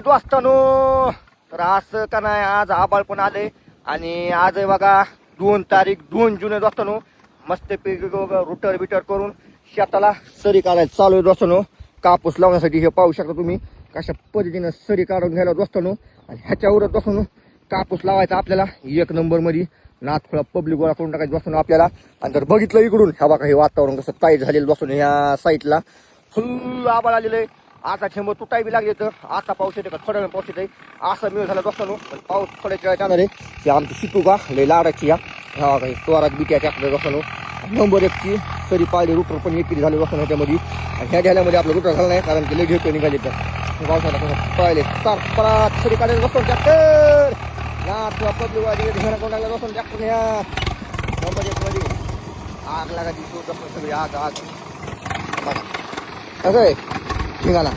दोस्तानो, तर असं का नाही, आज आबाळ पण आले आणि आज आहे बघा 2 तारीख 2 जून दोस्तानो. मस्तपैकी रुटर बिटर करून शेताला सरी काढायला चालू आहे दोस्तानो. कापूस लावण्यासाठी हे पाहू शकता तुम्ही कशा पद्धतीनं सरी काढून घ्यायला दोस्तानो. आणि ह्याच्यावरच दोस्तानो कापूस लावायचा आपल्याला 1 नंबर मध्ये. नाथखोळा पब्लिक गोळा करून टाकायचं दोस्तानो आपल्याला. आणि जर बघितलं इकडून ह्या बघा हे वातावरण कसं टाईट झालेलं दोस्तानो. ह्या साईडला फुल आबाळ आलेलं आहे. आता ठेंब तुटाय बी लागले तर आता पाऊस येते का थोड्या वेळ पाऊस येते असं मिळ झाला दोस्तानो. पण पाऊस थोड्याच्या वेळात येणार आहे. ते आमची शिकू का लय लाडाची या ह्या काही स्वरात बिट्याच्या आपल्या दोस्तानो. नंबर 1 ची सरी पाळली रुटर पण एक झाले दोस्तानो ह्याच्यामध्ये. आणि ह्या ढ्याल्यामध्ये आपलं रुटर झालं नाही कारण की लय घेतो निघाले तर पावसाला कसं पाहिले परत सरी काढायला दोस्तानो ट्रॅक्टर ना तुला पब्लिक वाजी घेणं कोण लागला दोस्तानो ट्रॅक्टर ह्या नंबर 1 मध्ये आग लागायची सगळी आग आग बघा कसं आहे निघाला.